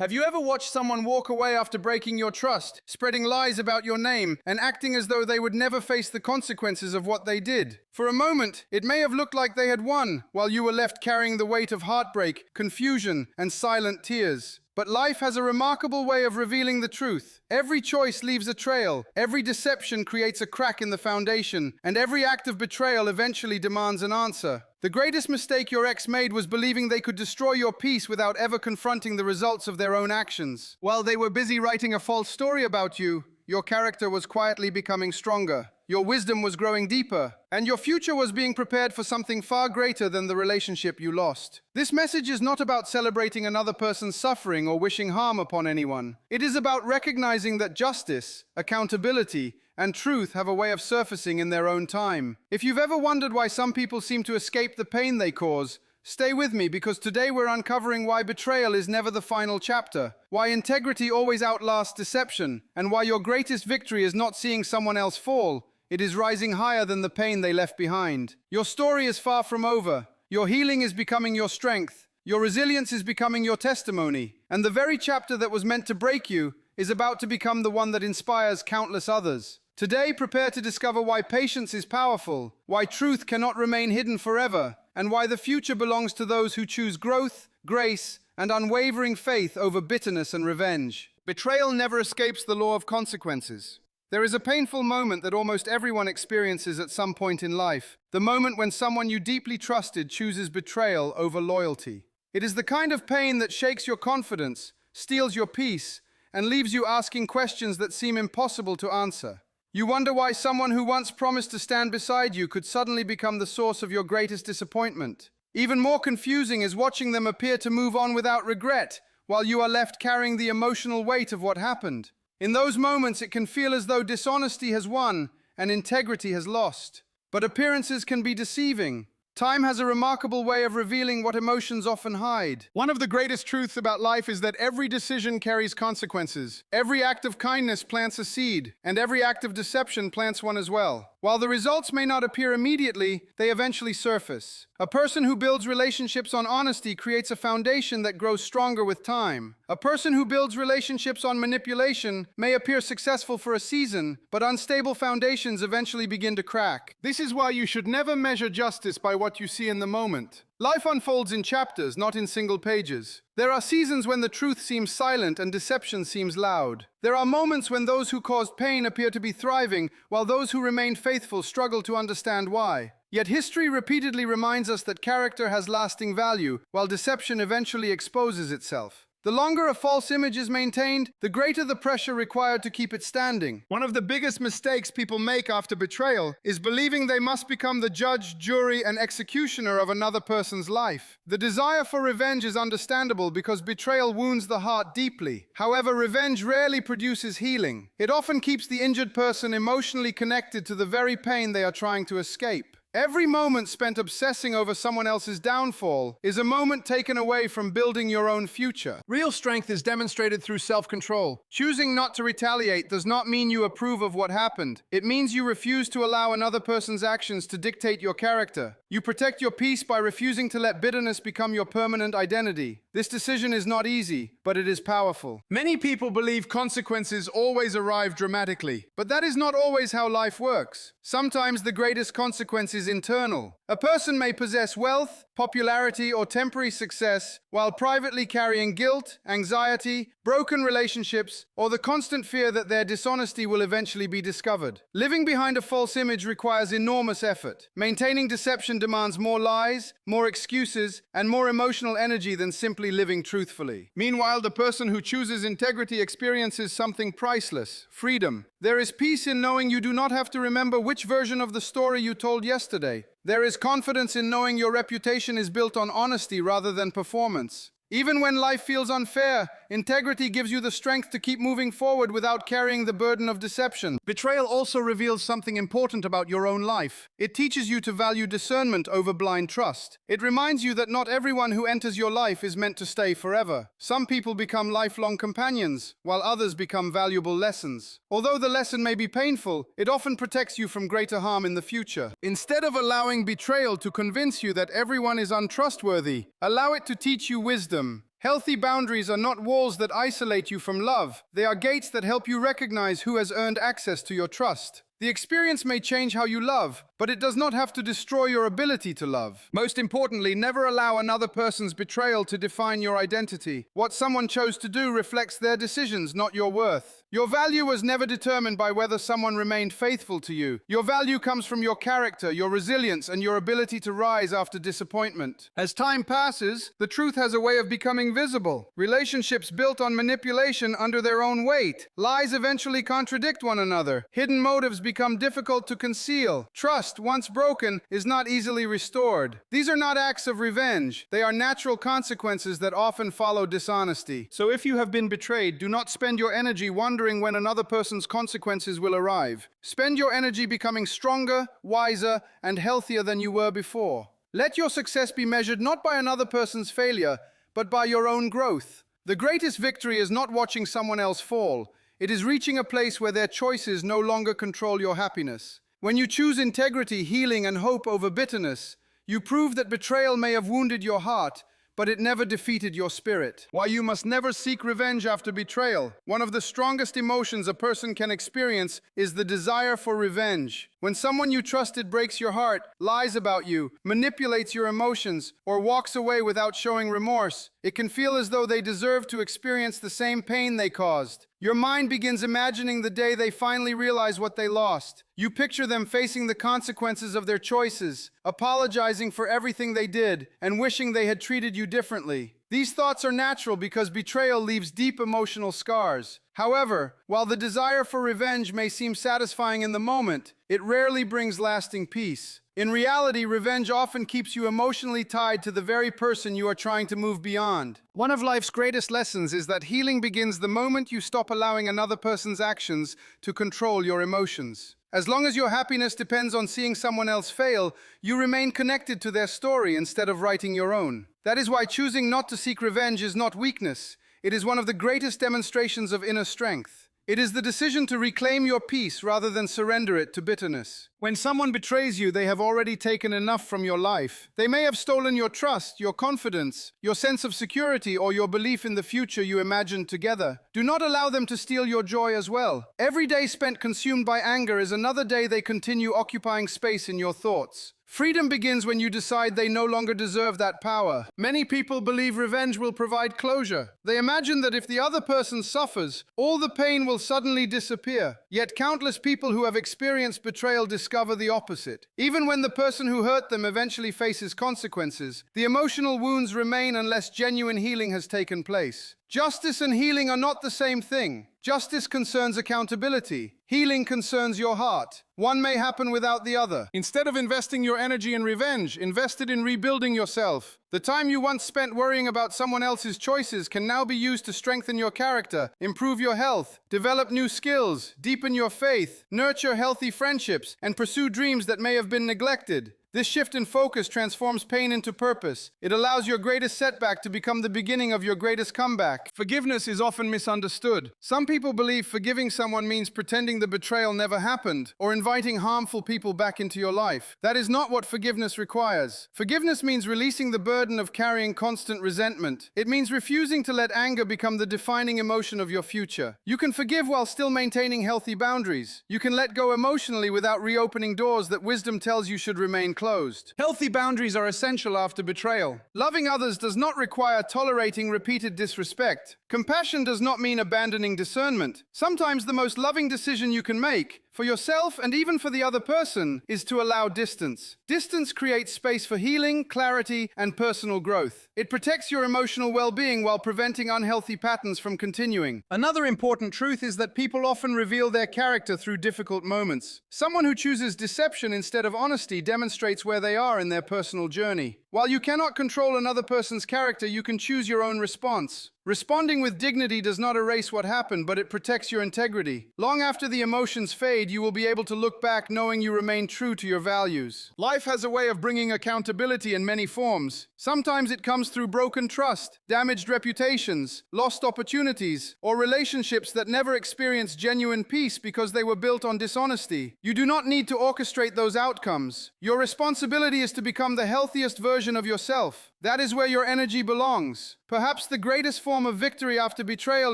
Have you ever watched someone walk away after breaking your trust, spreading lies about your name, and acting as though they would never face the consequences of what they did? For a moment, it may have looked like they had won, while you were left carrying the weight of heartbreak, confusion, and silent tears. But life has a remarkable way of revealing the truth. Every choice leaves a trail, every deception creates a crack in the foundation, and every act of betrayal eventually demands an answer. The greatest mistake your ex made was believing they could destroy your peace without ever confronting the results of their own actions. While they were busy writing a false story about you, your character was quietly becoming stronger. Your wisdom was growing deeper, and your future was being prepared for something far greater than the relationship you lost. This message is not about celebrating another person's suffering or wishing harm upon anyone. It is about recognizing that justice, accountability, and truth have a way of surfacing in their own time. If you've ever wondered why some people seem to escape the pain they cause, stay with me, because today we're uncovering why betrayal is never the final chapter, why integrity always outlasts deception, and why your greatest victory is not seeing someone else fall. It is rising higher than the pain they left behind. Your story is far from over. Your healing is becoming your strength. Your resilience is becoming your testimony. And the very chapter that was meant to break you is about to become the one that inspires countless others. Today, prepare to discover why patience is powerful, why truth cannot remain hidden forever, and why the future belongs to those who choose growth, grace, and unwavering faith over bitterness and revenge. Betrayal never escapes the law of consequences. There is a painful moment that almost everyone experiences at some point in life, the moment when someone you deeply trusted chooses betrayal over loyalty. It is the kind of pain that shakes your confidence, steals your peace, and leaves you asking questions that seem impossible to answer. You wonder why someone who once promised to stand beside you could suddenly become the source of your greatest disappointment. Even more confusing is watching them appear to move on without regret, while you are left carrying the emotional weight of what happened. In those moments, it can feel as though dishonesty has won and integrity has lost. But appearances can be deceiving. Time has a remarkable way of revealing what emotions often hide. One of the greatest truths about life is that every decision carries consequences. Every act of kindness plants a seed, and every act of deception plants one as well. While the results may not appear immediately, they eventually surface. A person who builds relationships on honesty creates a foundation that grows stronger with time. A person who builds relationships on manipulation may appear successful for a season, but unstable foundations eventually begin to crack. This is why you should never measure justice by what you see in the moment. Life unfolds in chapters, not in single pages. There are seasons when the truth seems silent and deception seems loud. There are moments when those who caused pain appear to be thriving, while those who remain faithful struggle to understand why. Yet history repeatedly reminds us that character has lasting value, while deception eventually exposes itself. The longer a false image is maintained, the greater the pressure required to keep it standing. One of the biggest mistakes people make after betrayal is believing they must become the judge, jury, and executioner of another person's life. The desire for revenge is understandable because betrayal wounds the heart deeply. However, revenge rarely produces healing. It often keeps the injured person emotionally connected to the very pain they are trying to escape. Every moment spent obsessing over someone else's downfall is a moment taken away from building your own future. Real strength is demonstrated through self-control. Choosing not to retaliate does not mean you approve of what happened. It means you refuse to allow another person's actions to dictate your character. You protect your peace by refusing to let bitterness become your permanent identity. This decision is not easy, but it is powerful. Many people believe consequences always arrive dramatically, but that is not always how life works. Sometimes the greatest consequence is internal. A person may possess wealth, popularity, or temporary success while privately carrying guilt, anxiety, broken relationships, or the constant fear that their dishonesty will eventually be discovered. Living behind a false image requires enormous effort. Maintaining deception demands more lies, more excuses, and more emotional energy than simply living truthfully. Meanwhile, the person who chooses integrity experiences something priceless: freedom. There is peace in knowing you do not have to remember which version of the story you told yesterday. There is confidence in knowing your reputation is built on honesty rather than performance. Even when life feels unfair, integrity gives you the strength to keep moving forward without carrying the burden of deception. Betrayal also reveals something important about your own life. It teaches you to value discernment over blind trust. It reminds you that not everyone who enters your life is meant to stay forever. Some people become lifelong companions, while others become valuable lessons. Although the lesson may be painful, it often protects you from greater harm in the future. Instead of allowing betrayal to convince you that everyone is untrustworthy, allow it to teach you wisdom. Healthy boundaries are not walls that isolate you from love. They are gates that help you recognize who has earned access to your trust. The experience may change how you love, but it does not have to destroy your ability to love. Most importantly, never allow another person's betrayal to define your identity. What someone chose to do reflects their decisions, not your worth. Your value was never determined by whether someone remained faithful to you. Your value comes from your character, your resilience, and your ability to rise after disappointment. As time passes, the truth has a way of becoming visible. Relationships built on manipulation under their own weight. Lies eventually contradict one another. Hidden motives become difficult to conceal. Trust, once broken, is not easily restored. These are not acts of revenge. They are natural consequences that often follow dishonesty. So if you have been betrayed, do not spend your energy wondering when another person's consequences will arrive. Spend your energy becoming stronger, wiser, and healthier than you were before. Let your success be measured not by another person's failure, but by your own growth. The greatest victory is not watching someone else fall. It is reaching a place where their choices no longer control your happiness. When you choose integrity, healing, and hope over bitterness, you prove that betrayal may have wounded your heart, but it never defeated your spirit. Why you must never seek revenge after betrayal. One of the strongest emotions a person can experience is the desire for revenge. When someone you trusted breaks your heart, lies about you, manipulates your emotions, or walks away without showing remorse, it can feel as though they deserve to experience the same pain they caused. Your mind begins imagining the day they finally realize what they lost. You picture them facing the consequences of their choices, apologizing for everything they did, and wishing they had treated you differently. These thoughts are natural because betrayal leaves deep emotional scars. However, while the desire for revenge may seem satisfying in the moment, it rarely brings lasting peace. In reality, revenge often keeps you emotionally tied to the very person you are trying to move beyond. One of life's greatest lessons is that healing begins the moment you stop allowing another person's actions to control your emotions. As long as your happiness depends on seeing someone else fail, you remain connected to their story instead of writing your own. That is why choosing not to seek revenge is not weakness. It is one of the greatest demonstrations of inner strength. It is the decision to reclaim your peace rather than surrender it to bitterness. When someone betrays you, they have already taken enough from your life. They may have stolen your trust, your confidence, your sense of security, or your belief in the future you imagined together. Do not allow them to steal your joy as well. Every day spent consumed by anger is another day they continue occupying space in your thoughts. Freedom begins when you decide they no longer deserve that power. Many people believe revenge will provide closure. They imagine that if the other person suffers, all the pain will suddenly disappear. Yet countless people who have experienced betrayal discover the opposite. Even when the person who hurt them eventually faces consequences, the emotional wounds remain unless genuine healing has taken place. Justice and healing are not the same thing. Justice concerns accountability. Healing concerns your heart. One may happen without the other. Instead of investing your energy in revenge, invest it in rebuilding yourself. The time you once spent worrying about someone else's choices can now be used to strengthen your character, improve your health, develop new skills, deepen your faith, nurture healthy friendships, and pursue dreams that may have been neglected. This shift in focus transforms pain into purpose. It allows your greatest setback to become the beginning of your greatest comeback. Forgiveness is often misunderstood. Some people believe forgiving someone means pretending the betrayal never happened, or inviting harmful people back into your life. That is not what forgiveness requires. Forgiveness means releasing the burden of carrying constant resentment. It means refusing to let anger become the defining emotion of your future. You can forgive while still maintaining healthy boundaries. You can let go emotionally without reopening doors that wisdom tells you should remain closed. Healthy boundaries are essential after betrayal. Loving others does not require tolerating repeated disrespect. Compassion does not mean abandoning discernment. Sometimes the most loving decision you can make, for yourself and even for the other person, is to allow distance. Distance creates space for healing, clarity, and personal growth. It protects your emotional well-being while preventing unhealthy patterns from continuing. Another important truth is that people often reveal their character through difficult moments. Someone who chooses deception instead of honesty demonstrates where they are in their personal journey. While you cannot control another person's character, you can choose your own response. Responding with dignity does not erase what happened, but it protects your integrity. Long after the emotions fade, you will be able to look back knowing you remain true to your values. Life has a way of bringing accountability in many forms. Sometimes it comes through broken trust, damaged reputations, lost opportunities, or relationships that never experienced genuine peace because they were built on dishonesty. You do not need to orchestrate those outcomes. Your responsibility is to become the healthiest version of yourself. That is where your energy belongs. Perhaps the greatest form of victory after betrayal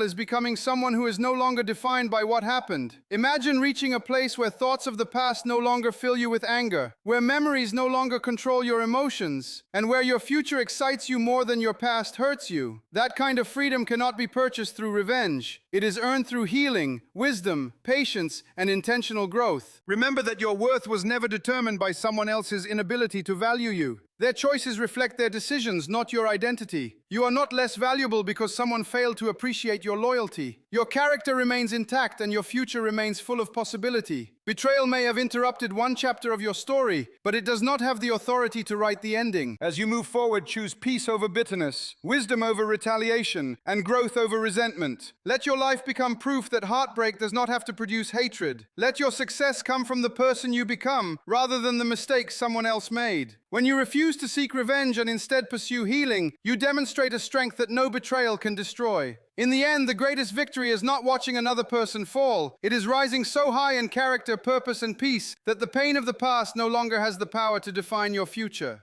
is becoming someone who is no longer defined by what happened. Imagine reaching a place where thoughts of the past no longer fill you with anger, where memories no longer control your emotions, and where your future excites you more than your past hurts you. That kind of freedom cannot be purchased through revenge. It is earned through healing, wisdom, patience, and intentional growth. Remember that your worth was never determined by someone else's inability to value you. Their choices reflect their decisions, not your identity. You are not less valuable because someone failed to appreciate your loyalty. Your character remains intact and your future remains full of possibility. Betrayal may have interrupted one chapter of your story, but it does not have the authority to write the ending. As you move forward, choose peace over bitterness, wisdom over retaliation, and growth over resentment. Let your life become proof that heartbreak does not have to produce hatred. Let your success come from the person you become, rather than the mistakes someone else made. When you refuse to seek revenge and instead pursue healing, you demonstrate a strength that no betrayal can destroy. In the end, the greatest victory is not watching another person fall. It is rising so high in character, purpose, and peace that the pain of the past no longer has the power to define your future.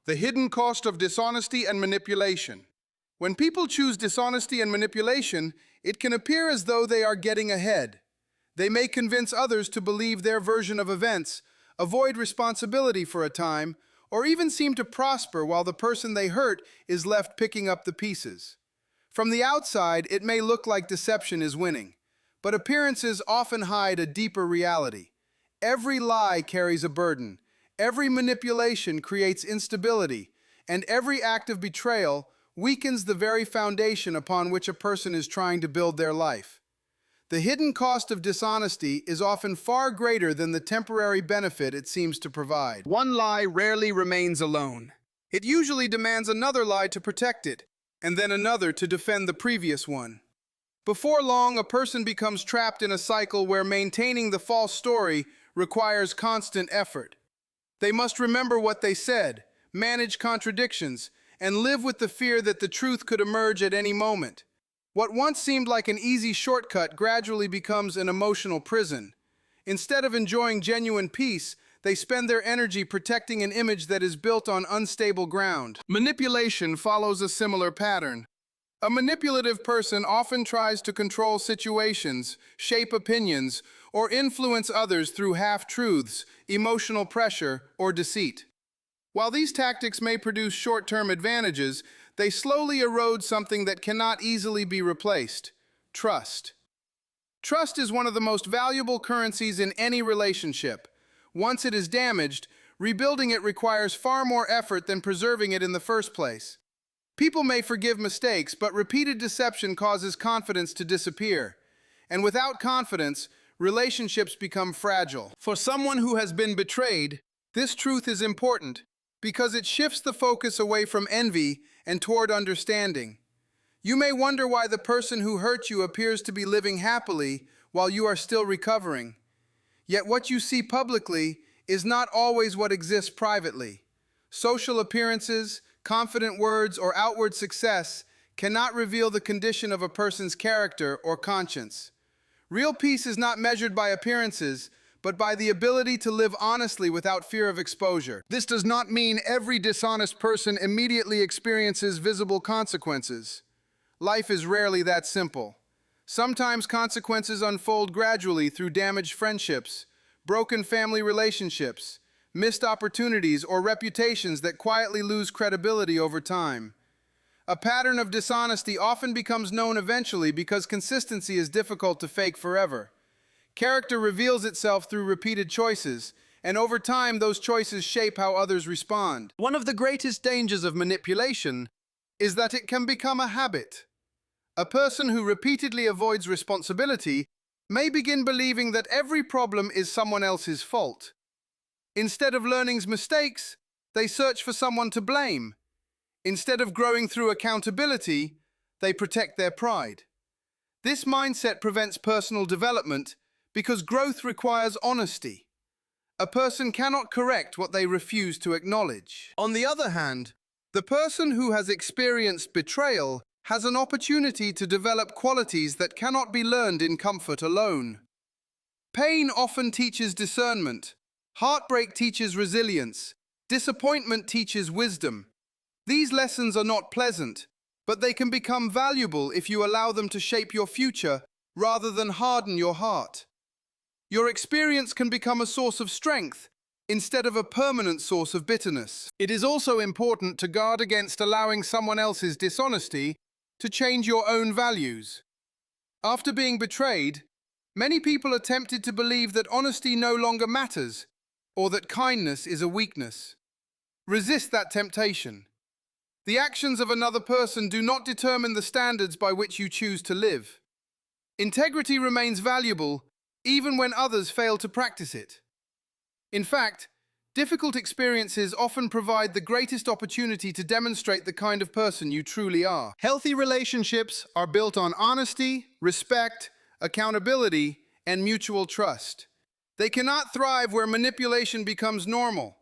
The hidden cost of dishonesty and manipulation. When people choose dishonesty and manipulation, it can appear as though they are getting ahead. They may convince others to believe their version of events, avoid responsibility for a time, or even seem to prosper while the person they hurt is left picking up the pieces. From the outside, it may look like deception is winning, but appearances often hide a deeper reality. Every lie carries a burden, every manipulation creates instability, and every act of betrayal weakens the very foundation upon which a person is trying to build their life. The hidden cost of dishonesty is often far greater than the temporary benefit it seems to provide. One lie rarely remains alone. It usually demands another lie to protect it, and then another to defend the previous one. Before long, a person becomes trapped in a cycle where maintaining the false story requires constant effort. They must remember what they said, manage contradictions, and live with the fear that the truth could emerge at any moment. What once seemed like an easy shortcut gradually becomes an emotional prison. Instead of enjoying genuine peace, they spend their energy protecting an image that is built on unstable ground. Manipulation follows a similar pattern. A manipulative person often tries to control situations, shape opinions, or influence others through half-truths, emotional pressure, or deceit. While these tactics may produce short-term advantages, they slowly erode something that cannot easily be replaced: trust. Trust is one of the most valuable currencies in any relationship. Once it is damaged, rebuilding it requires far more effort than preserving it in the first place. People may forgive mistakes, but repeated deception causes confidence to disappear. And without confidence, relationships become fragile. For someone who has been betrayed, this truth is important because it shifts the focus away from envy and toward understanding. You may wonder why the person who hurt you appears to be living happily while you are still recovering. Yet what you see publicly is not always what exists privately. Social appearances, confident words, or outward success cannot reveal the condition of a person's character or conscience. Real peace is not measured by appearances, but by the ability to live honestly without fear of exposure. This does not mean every dishonest person immediately experiences visible consequences. Life is rarely that simple. Sometimes consequences unfold gradually through damaged friendships, broken family relationships, missed opportunities, or reputations that quietly lose credibility over time. A pattern of dishonesty often becomes known eventually because consistency is difficult to fake forever. Character reveals itself through repeated choices, and over time those choices shape how others respond. One of the greatest dangers of manipulation is that it can become a habit. A person who repeatedly avoids responsibility may begin believing that every problem is someone else's fault. Instead of learning mistakes, they search for someone to blame. Instead of growing through accountability, they protect their pride. This mindset prevents personal development because growth requires honesty. A person cannot correct what they refuse to acknowledge. On the other hand, the person who has experienced betrayal has an opportunity to develop qualities that cannot be learned in comfort alone. Pain often teaches discernment. Heartbreak teaches resilience, Disappointment teaches wisdom. These lessons are not pleasant, but they can become valuable if you allow them to shape your future rather than harden your heart. Your experience can become a source of strength instead of a permanent source of bitterness. It is also important to guard against allowing someone else's dishonesty to change your own values. After being betrayed, many people are tempted to believe that honesty no longer matters or that kindness is a weakness. Resist that temptation. The actions of another person do not determine the standards by which you choose to live. Integrity remains valuable even when others fail to practice it. In fact, difficult experiences often provide the greatest opportunity to demonstrate the kind of person you truly are. Healthy relationships are built on honesty, respect, accountability, and mutual trust. They cannot thrive where manipulation becomes normal.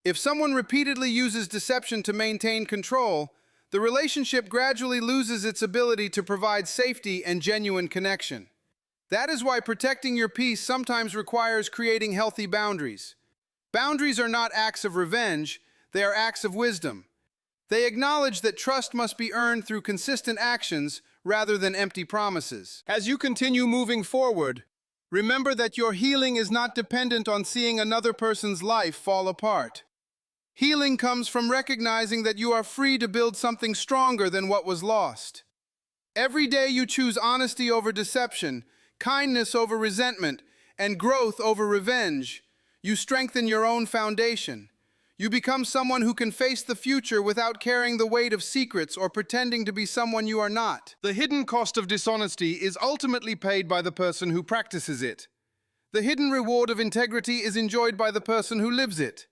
If someone repeatedly uses deception to maintain control, the relationship gradually loses its ability to provide safety and genuine connection. That is why protecting your peace sometimes requires creating healthy boundaries. Boundaries are not acts of revenge, they are acts of wisdom. They acknowledge that trust must be earned through consistent actions rather than empty promises. As you continue moving forward, remember that your healing is not dependent on seeing another person's life fall apart. Healing comes from recognizing that you are free to build something stronger than what was lost. Every day you choose honesty over deception, kindness over resentment, and growth over revenge. You strengthen your own foundation. You become someone who can face the future without carrying the weight of secrets or pretending to be someone you are not. The hidden cost of dishonesty is ultimately paid by the person who practices it. The hidden reward of integrity is enjoyed by the person who lives it.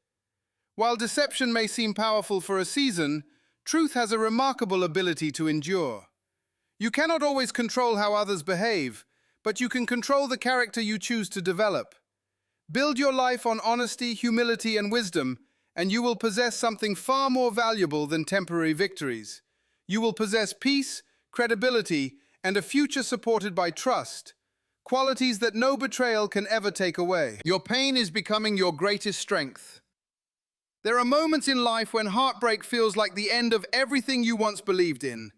While deception may seem powerful for a season, truth has a remarkable ability to endure. You cannot always control how others behave, but you can control the character you choose to develop. Build your life on honesty, humility, and wisdom, and you will possess something far more valuable than temporary victories. You will possess peace, credibility, and a future supported by trust, qualities that no betrayal can ever take away. Your pain is becoming your greatest strength. There are moments in life when heartbreak feels like the end of everything you once believed in.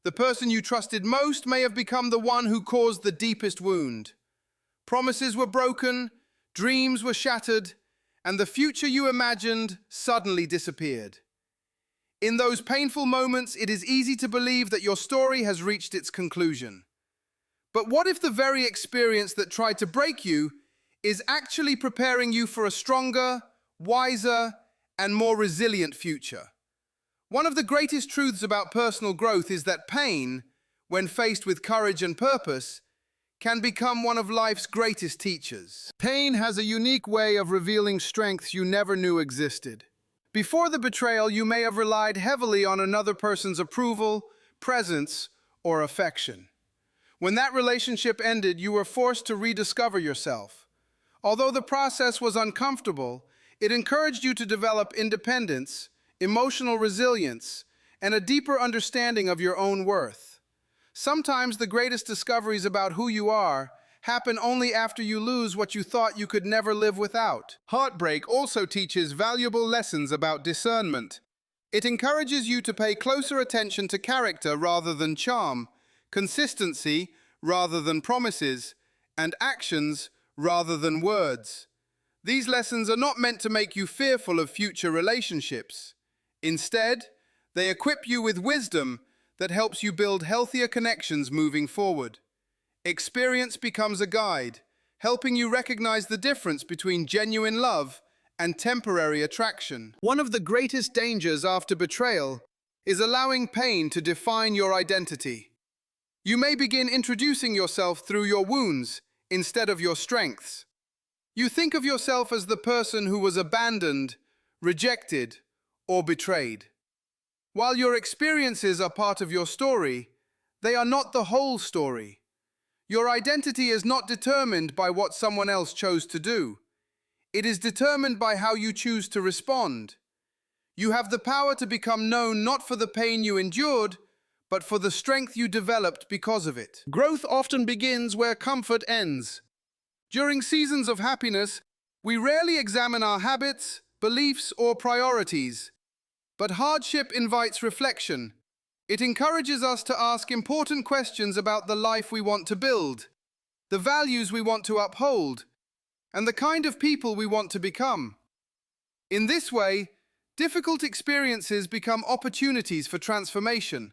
The person you trusted most may have become the one who caused the deepest wound. Promises were broken, dreams were shattered, and the future you imagined suddenly disappeared. In those painful moments, it is easy to believe that your story has reached its conclusion. But what if the very experience that tried to break you is actually preparing you for a stronger, wiser, and more resilient future? One of the greatest truths about personal growth is that pain, when faced with courage and purpose, can become one of life's greatest teachers. Pain has a unique way of revealing strengths you never knew existed. Before the betrayal, you may have relied heavily on another person's approval, presence, or affection. When that relationship ended, you were forced to rediscover yourself. Although the process was uncomfortable, it encouraged you to develop independence, emotional resilience, and a deeper understanding of your own worth. Sometimes the greatest discoveries about who you are happen only after you lose what you thought you could never live without. Heartbreak also teaches valuable lessons about discernment. It encourages you to pay closer attention to character rather than charm, consistency rather than promises, and actions rather than words. These lessons are not meant to make you fearful of future relationships. Instead, they equip you with wisdom that helps you build healthier connections moving forward. Experience becomes a guide, helping you recognize the difference between genuine love and temporary attraction. One of the greatest dangers after betrayal is allowing pain to define your identity. You may begin introducing yourself through your wounds instead of your strengths. You think of yourself as the person who was abandoned, rejected, or betrayed. While your experiences are part of your story, they are not the whole story. Your identity is not determined by what someone else chose to do. It is determined by how you choose to respond. You have the power to become known not for the pain you endured, but for the strength you developed because of it. Growth often begins where comfort ends. During seasons of happiness, we rarely examine our habits, beliefs, or priorities. But hardship invites reflection. It encourages us to ask important questions about the life we want to build, the values we want to uphold, and the kind of people we want to become. In this way, difficult experiences become opportunities for transformation.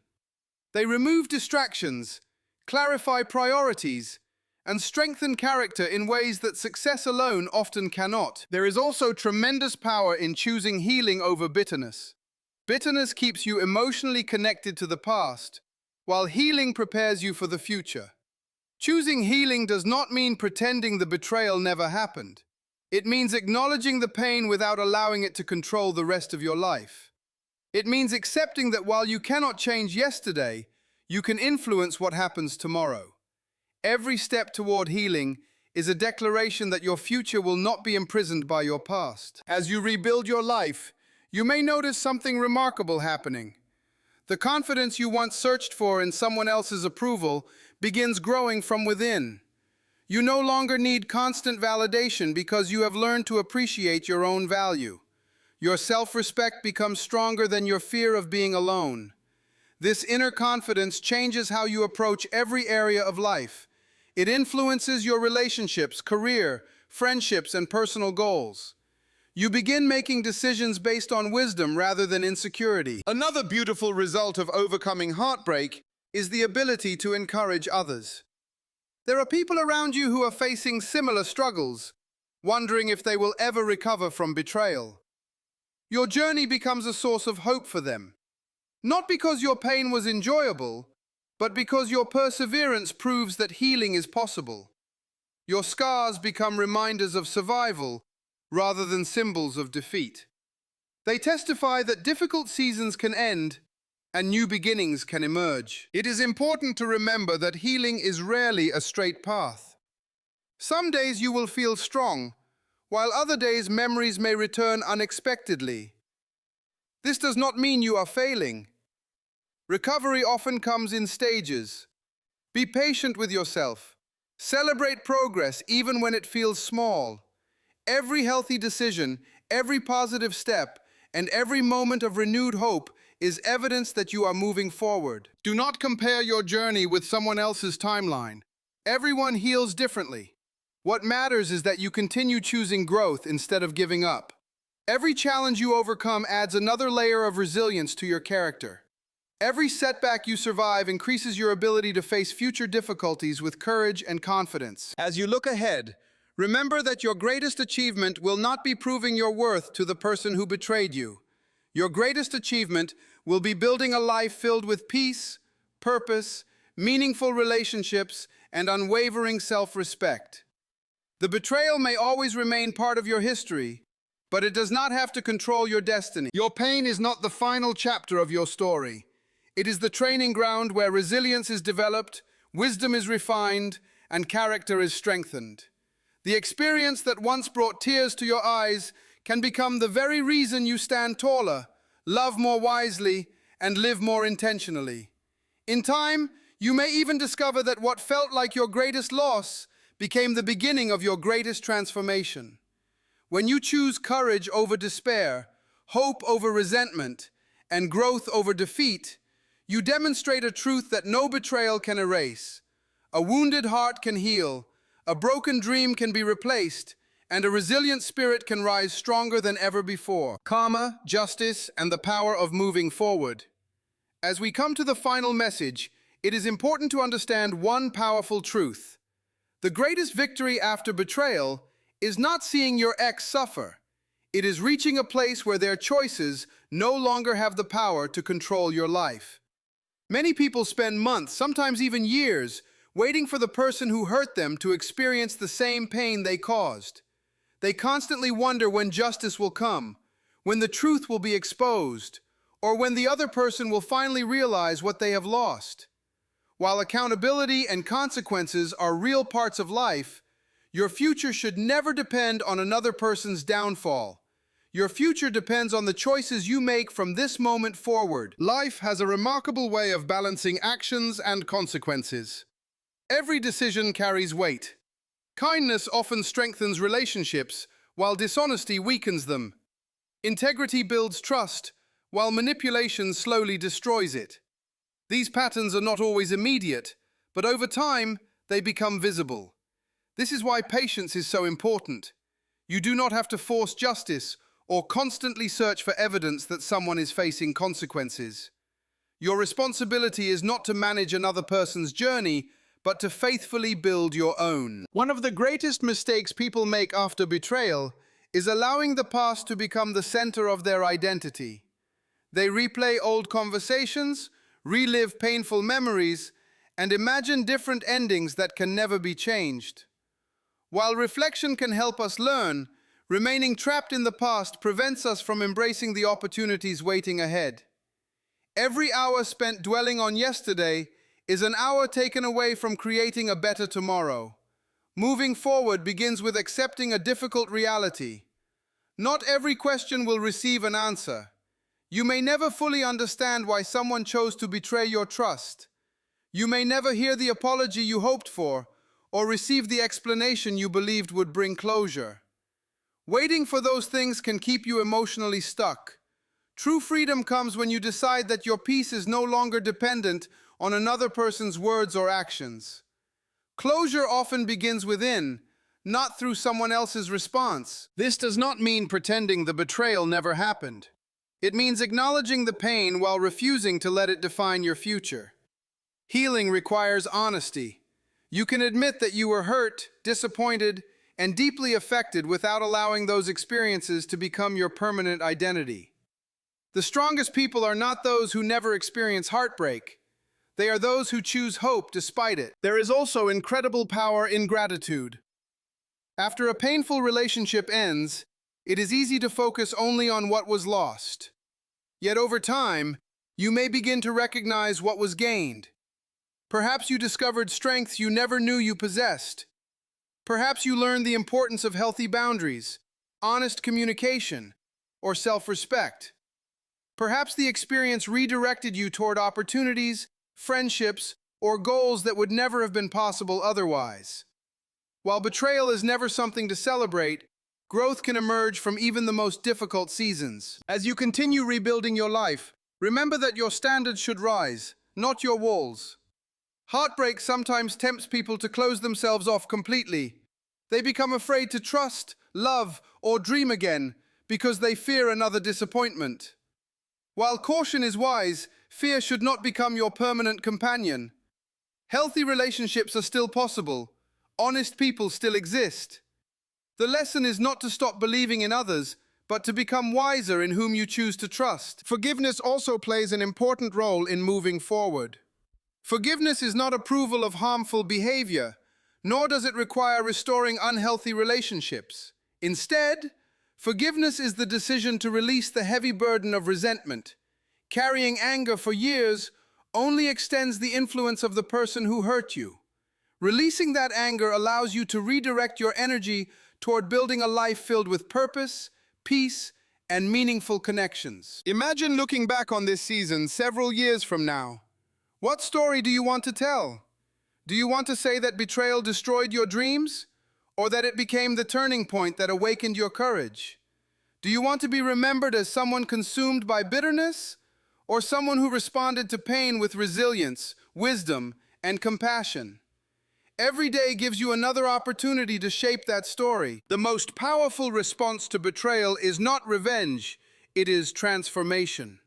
They remove distractions, clarify priorities, and strengthen character in ways that success alone often cannot. There is also tremendous power in choosing healing over bitterness. Bitterness keeps you emotionally connected to the past, while healing prepares you for the future. Choosing healing does not mean pretending the betrayal never happened. It means acknowledging the pain without allowing it to control the rest of your life. It means accepting that while you cannot change yesterday, you can influence what happens tomorrow. Every step toward healing is a declaration that your future will not be imprisoned by your past. As you rebuild your life, you may notice something remarkable happening. The confidence you once searched for in someone else's approval begins growing from within. You no longer need constant validation because you have learned to appreciate your own value. Your self-respect becomes stronger than your fear of being alone. This inner confidence changes how you approach every area of life. It influences your relationships, career, friendships, and personal goals. You begin making decisions based on wisdom rather than insecurity. Another beautiful result of overcoming heartbreak is the ability to encourage others. There are people around you who are facing similar struggles, wondering if they will ever recover from betrayal. Your journey becomes a source of hope for them. Not because your pain was enjoyable, but because your perseverance proves that healing is possible. Your scars become reminders of survival rather than symbols of defeat. They testify that difficult seasons can end and new beginnings can emerge. It is important to remember that healing is rarely a straight path. Some days you will feel strong, while other days memories may return unexpectedly. This does not mean you are failing. Recovery often comes in stages. Be patient with yourself. Celebrate progress even when it feels small. Every healthy decision, every positive step, and every moment of renewed hope is evidence that you are moving forward. Do not compare your journey with someone else's timeline. Everyone heals differently. What matters is that you continue choosing growth instead of giving up. Every challenge you overcome adds another layer of resilience to your character. Every setback you survive increases your ability to face future difficulties with courage and confidence. As you look ahead, remember that your greatest achievement will not be proving your worth to the person who betrayed you. Your greatest achievement will be building a life filled with peace, purpose, meaningful relationships, and unwavering self-respect. The betrayal may always remain part of your history, but it does not have to control your destiny. Your pain is not the final chapter of your story. It is the training ground where resilience is developed, wisdom is refined, and character is strengthened. The experience that once brought tears to your eyes can become the very reason you stand taller, love more wisely, and live more intentionally. In time, you may even discover that what felt like your greatest loss became the beginning of your greatest transformation. When you choose courage over despair, hope over resentment, and growth over defeat, you demonstrate a truth that no betrayal can erase. A wounded heart can heal, a broken dream can be replaced, and a resilient spirit can rise stronger than ever before. Karma, justice, and the power of moving forward. As we come to the final message, it is important to understand one powerful truth. The greatest victory after betrayal is not seeing your ex suffer. It is reaching a place where their choices no longer have the power to control your life. Many people spend months, sometimes even years, waiting for the person who hurt them to experience the same pain they caused. They constantly wonder when justice will come, when the truth will be exposed, or when the other person will finally realize what they have lost. While accountability and consequences are real parts of life, your future should never depend on another person's downfall. Your future depends on the choices you make from this moment forward. Life has a remarkable way of balancing actions and consequences. Every decision carries weight. Kindness often strengthens relationships, while dishonesty weakens them. Integrity builds trust, while manipulation slowly destroys it. These patterns are not always immediate, but over time, they become visible. This is why patience is so important. You do not have to force justice or constantly search for evidence that someone is facing consequences. Your responsibility is not to manage another person's journey, but to faithfully build your own. One of the greatest mistakes people make after betrayal is allowing the past to become the center of their identity. They replay old conversations, relive painful memories, and imagine different endings that can never be changed. While reflection can help us learn, remaining trapped in the past prevents us from embracing the opportunities waiting ahead. Every hour spent dwelling on yesterday is an hour taken away from creating a better tomorrow. Moving forward begins with accepting a difficult reality. Not every question will receive an answer. You may never fully understand why someone chose to betray your trust. You may never hear the apology you hoped for, or receive the explanation you believed would bring closure. Waiting for those things can keep you emotionally stuck. True freedom comes when you decide that your peace is no longer dependent on another person's words or actions. Closure often begins within, not through someone else's response. This does not mean pretending the betrayal never happened. It means acknowledging the pain while refusing to let it define your future. Healing requires honesty. You can admit that you were hurt, disappointed, and deeply affected without allowing those experiences to become your permanent identity. The strongest people are not those who never experience heartbreak. They are those who choose hope despite it. There is also incredible power in gratitude. After a painful relationship ends, it is easy to focus only on what was lost. Yet over time, you may begin to recognize what was gained. Perhaps you discovered strengths you never knew you possessed. Perhaps you learned the importance of healthy boundaries, honest communication, or self-respect. Perhaps the experience redirected you toward opportunities, friendships, or goals that would never have been possible otherwise. While betrayal is never something to celebrate, growth can emerge from even the most difficult seasons. As you continue rebuilding your life, remember that your standards should rise, not your walls. Heartbreak sometimes tempts people to close themselves off completely. They become afraid to trust, love, or dream again because they fear another disappointment. While caution is wise, fear should not become your permanent companion. Healthy relationships are still possible. Honest people still exist. The lesson is not to stop believing in others, but to become wiser in whom you choose to trust. Forgiveness also plays an important role in moving forward. Forgiveness is not approval of harmful behavior, nor does it require restoring unhealthy relationships. Instead, forgiveness is the decision to release the heavy burden of resentment. Carrying anger for years only extends the influence of the person who hurt you. Releasing that anger allows you to redirect your energy toward building a life filled with purpose, peace, and meaningful connections. Imagine looking back on this season several years from now. What story do you want to tell? Do you want to say that betrayal destroyed your dreams? Or that it became the turning point that awakened your courage? Do you want to be remembered as someone consumed by bitterness? Or someone who responded to pain with resilience, wisdom, and compassion? Every day gives you another opportunity to shape that story. The most powerful response to betrayal is not revenge, it is transformation.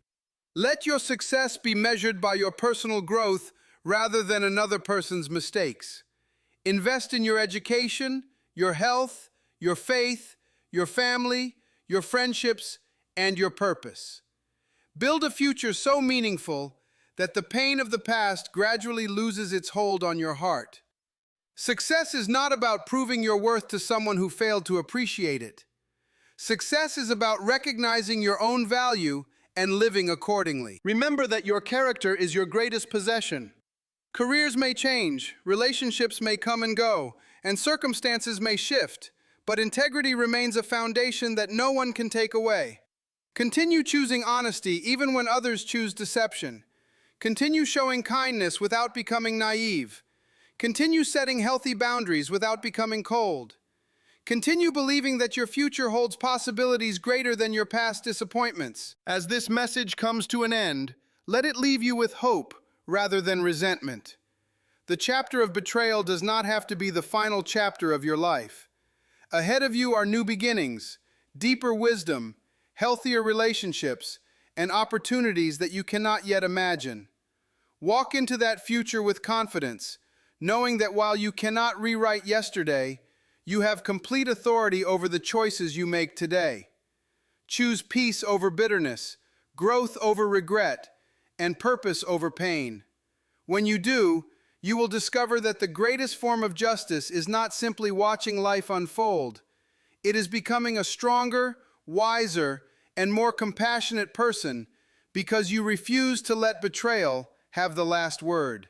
Let your success be measured by your personal growth rather than another person's mistakes. Invest in your education, your health, your faith, your family, your friendships, and your purpose. Build a future so meaningful that the pain of the past gradually loses its hold on your heart. Success is not about proving your worth to someone who failed to appreciate it. Success is about recognizing your own value and living accordingly. Remember that your character is your greatest possession. Careers may change, relationships may come and go, and circumstances may shift, but integrity remains a foundation that no one can take away. Continue choosing honesty even when others choose deception. Continue showing kindness without becoming naive. Continue setting healthy boundaries without becoming cold. Continue believing that your future holds possibilities greater than your past disappointments. As this message comes to an end, let it leave you with hope rather than resentment. The chapter of betrayal does not have to be the final chapter of your life. Ahead of you are new beginnings, deeper wisdom, healthier relationships, and opportunities that you cannot yet imagine. Walk into that future with confidence, knowing that while you cannot rewrite yesterday, you have complete authority over the choices you make today. Choose peace over bitterness, growth over regret, and purpose over pain. When you do, you will discover that the greatest form of justice is not simply watching life unfold. It is becoming a stronger, wiser, and more compassionate person because you refuse to let betrayal have the last word.